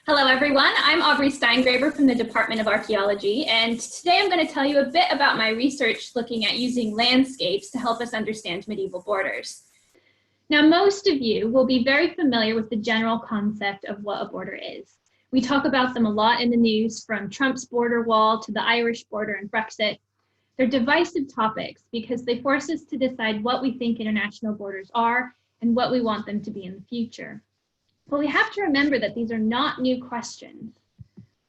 Hello everyone, I'm Aubrey Steingraber from the Department of Archaeology, and today I'm going to tell you a bit about my research looking at using landscapes to help us understand medieval borders. Now, most of you will be very familiar with the general concept of what a border is. We talk about them a lot in the news, from Trump's border wall to the Irish border and Brexit. They're divisive topics because they force us to decide what we think international borders are and what we want them to be in the future. But we have to remember that these are not new questions.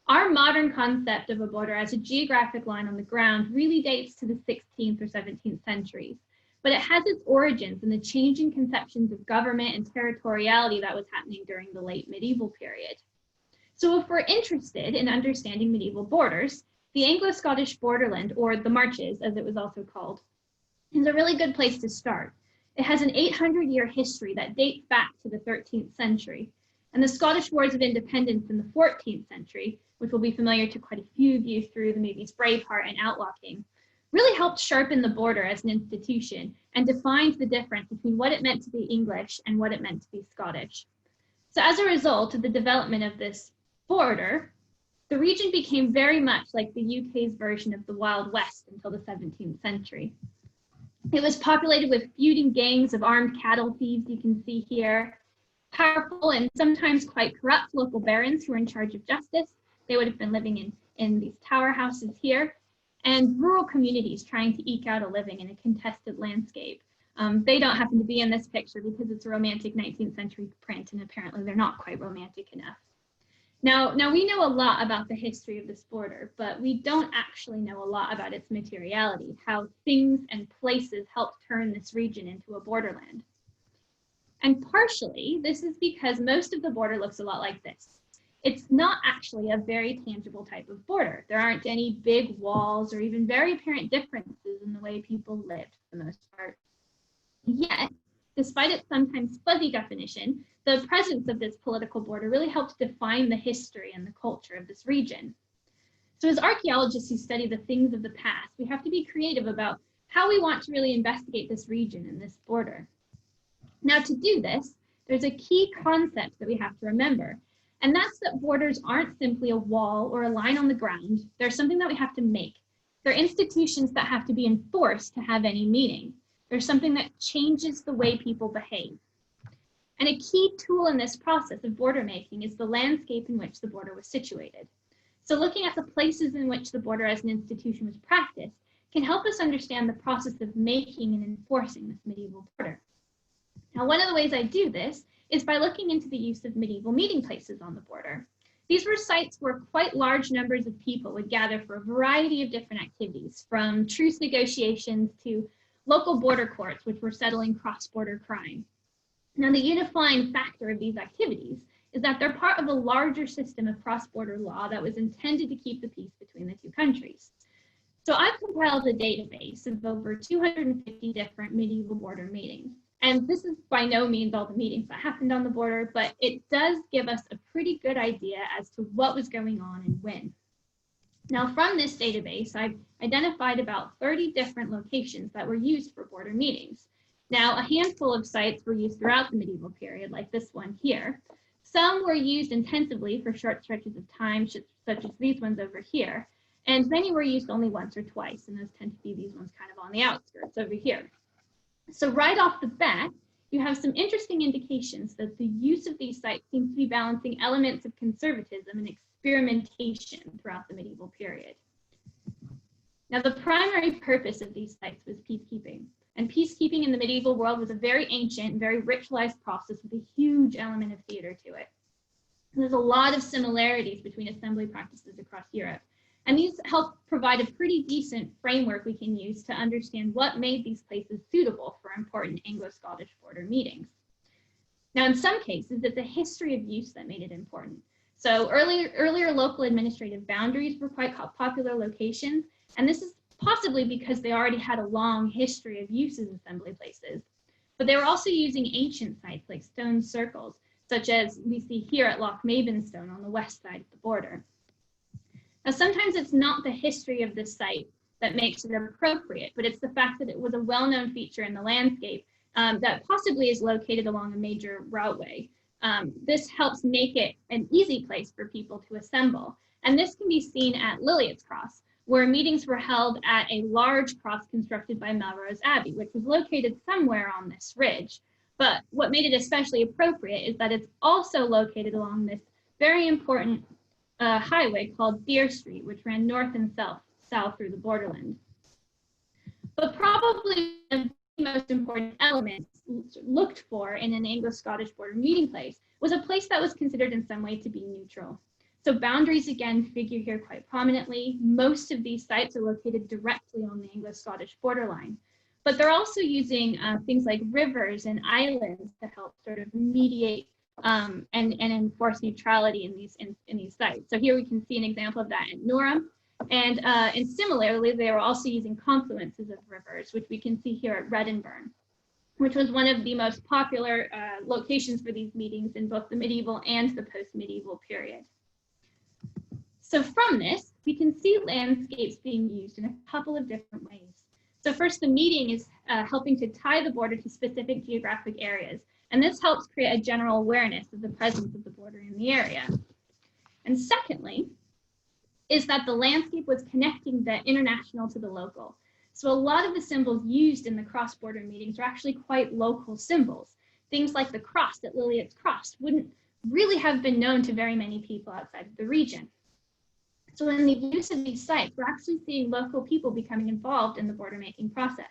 Our modern concept of a border as a geographic line on the ground really dates to the 16th or 17th centuries, but it has its origins in the changing conceptions of government and territoriality that was happening during the late medieval period. So if we're interested in understanding medieval borders, the Anglo-Scottish Borderland, or the Marches as it was also called, is a really good place to start. It has an 800-year history that dates back to the 13th century, and the Scottish Wars of Independence in the 14th century, which will be familiar to quite a few of you through the movies Braveheart and Outlaw King, really helped sharpen the border as an institution and defined the difference between what it meant to be English and what it meant to be Scottish. So as a result of the development of this border, the region became very much like the UK's version of the Wild West until the 17th century. It was populated with feuding gangs of armed cattle thieves, you can see here, powerful and sometimes quite corrupt local barons who were in charge of justice. They would have been living in these tower houses here, and rural communities trying to eke out a living in a contested landscape. They don't happen to be in this picture because it's a romantic 19th century print, and apparently they're not quite romantic enough. Now we know a lot about the history of this border, but we don't actually know a lot about its materiality, how things and places helped turn this region into a borderland. And partially, this is because most of the border looks a lot like this. It's not actually a very tangible type of border. There aren't any big walls or even very apparent differences in the way people lived for the most part. Yet, despite its sometimes fuzzy definition, the presence of this political border really helped define the history and the culture of this region. So as archaeologists who study the things of the past, we have to be creative about how we want to really investigate this region and this border. Now, to do this, there's a key concept that we have to remember, and that's that borders aren't simply a wall or a line on the ground. They're something that we have to make. They're institutions that have to be enforced to have any meaning. There's something that changes the way people behave. And a key tool in this process of border making is the landscape in which the border was situated. So looking at the places in which the border as an institution was practiced can help us understand the process of making and enforcing this medieval border. Now, one of the ways I do this is by looking into the use of medieval meeting places on the border. These were sites where quite large numbers of people would gather for a variety of different activities, from truce negotiations to local border courts, which were settling cross-border crime. Now, the unifying factor of these activities is that they're part of a larger system of cross-border law that was intended to keep the peace between the two countries. So I've compiled a database of over 250 different medieval border meetings. And this is by no means all the meetings that happened on the border, but it does give us a pretty good idea as to what was going on and when. Now, from this database, I've identified about 30 different locations that were used for border meetings. Now, a handful of sites were used throughout the medieval period, like this one here. Some were used intensively for short stretches of time, such as these ones over here, and many were used only once or twice, and those tend to be these ones kind of on the outskirts over here. So right off the bat, you have some interesting indications that the use of these sites seems to be balancing elements of conservatism and experimentation throughout the medieval period. Now, the primary purpose of these sites was peacekeeping. And peacekeeping in the medieval world was a very ancient and very ritualized process with a huge element of theater to it. And there's a lot of similarities between assembly practices across Europe. And these help provide a pretty decent framework we can use to understand what made these places suitable for important Anglo-Scottish border meetings. Now, in some cases, it's a history of use that made it important. So earlier local administrative boundaries were quite popular locations, and this is possibly because they already had a long history of use as assembly places. But they were also using ancient sites like stone circles, such as we see here at Loch Mavenstone on the west side of the border. Now, sometimes it's not the history of this site that makes it appropriate, but it's the fact that it was a well-known feature in the landscape that possibly is located along a major routeway. This helps make it an easy place for people to assemble. And this can be seen at Liliot's Cross, where meetings were held at a large cross constructed by Melrose Abbey, which was located somewhere on this ridge. But what made it especially appropriate is that it's also located along this very important highway called Deer Street, which ran north and south through the Borderland. But probably one of the most important elements looked for in an Anglo-Scottish border meeting place was a place that was considered in some way to be neutral. So boundaries again figure here quite prominently. Most of these sites are located directly on the Anglo-Scottish borderline, but they're also using things like rivers and islands to help sort of mediate and enforce neutrality in these sites. So here we can see an example of that in Norham. And similarly, they were also using confluences of rivers, which we can see here at Reddenburn, which was one of the most popular locations for these meetings in both the medieval and the post-medieval period. So from this, we can see landscapes being used in a couple of different ways. So first, the meeting is helping to tie the border to specific geographic areas, and this helps create a general awareness of the presence of the border in the area. And secondly, is that the landscape was connecting the international to the local. So a lot of the symbols used in the cross-border meetings are actually quite local symbols. Things like the cross at Liliot's Cross wouldn't really have been known to very many people outside of the region. So in the use of these sites, we're actually seeing local people becoming involved in the border making process,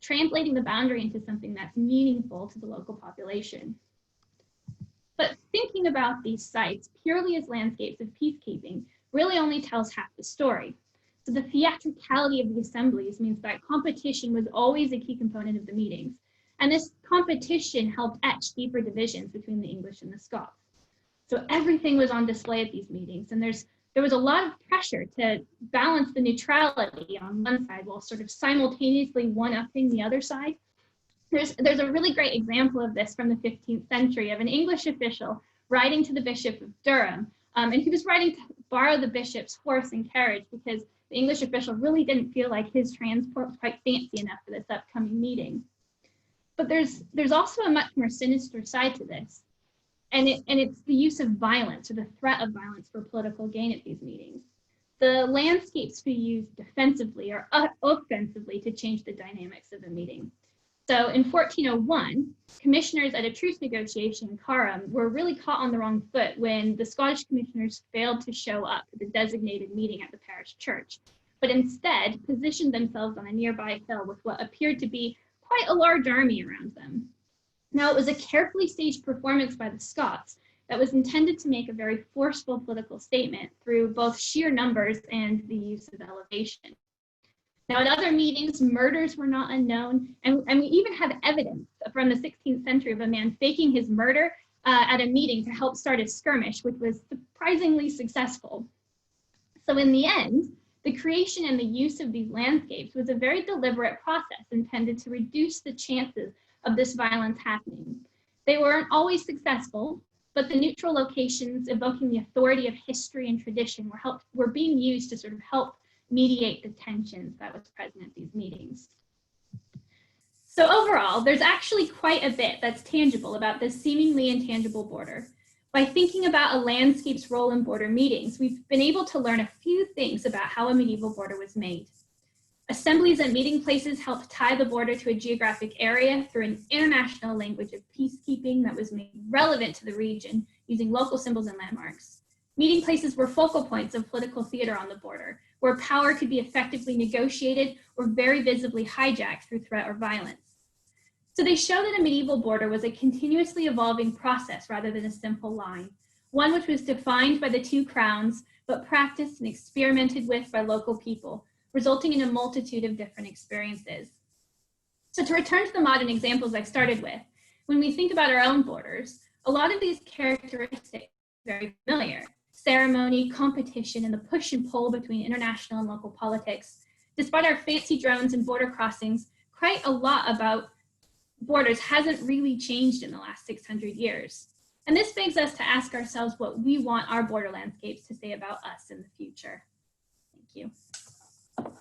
translating the boundary into something that's meaningful to the local population. But thinking about these sites purely as landscapes of peacekeeping really only tells half the story. So the theatricality of the assemblies means that competition was always a key component of the meetings. And this competition helped etch deeper divisions between the English and the Scots. So everything was on display at these meetings, and there was a lot of pressure to balance the neutrality on one side while sort of simultaneously one-upping the other side. There's a really great example of this from the 15th century of an English official writing to the Bishop of Durham, and he was writing to borrow the bishop's horse and carriage because the English official really didn't feel like his transport was quite fancy enough for this upcoming meeting. But there's also a much more sinister side to this. And it's the use of violence or the threat of violence for political gain at these meetings. The landscapes were used defensively or offensively to change the dynamics of the meeting. So in 1401, commissioners at a truce negotiation in Carham were really caught on the wrong foot when the Scottish commissioners failed to show up at the designated meeting at the parish church, but instead positioned themselves on a nearby hill with what appeared to be quite a large army around them. Now, it was a carefully staged performance by the Scots that was intended to make a very forceful political statement through both sheer numbers and the use of elevation. Now, at other meetings, murders were not unknown, and we even have evidence from the 16th century of a man faking his murder at a meeting to help start a skirmish, which was surprisingly successful. So in the end, the creation and the use of these landscapes was a very deliberate process intended to reduce the chances of this violence happening. They weren't always successful, but the neutral locations evoking the authority of history and tradition were being used to sort of help mediate the tensions that was present at these meetings. So overall, there's actually quite a bit that's tangible about this seemingly intangible border. By thinking about a landscape's role in border meetings, we've been able to learn a few things about how a medieval border was made. Assemblies and meeting places helped tie the border to a geographic area through an international language of peacekeeping that was made relevant to the region using local symbols and landmarks. Meeting places were focal points of political theater on the border, where power could be effectively negotiated or very visibly hijacked through threat or violence. So they show that a medieval border was a continuously evolving process rather than a simple line, one which was defined by the two crowns, but practiced and experimented with by local people, resulting in a multitude of different experiences. So to return to the modern examples I started with, when we think about our own borders, a lot of these characteristics are very familiar. Ceremony, competition, and the push and pull between international and local politics. Despite our fancy drones and border crossings, quite a lot about borders hasn't really changed in the last 600 years. And this begs us to ask ourselves what we want our border landscapes to say about us in the future. Thank you.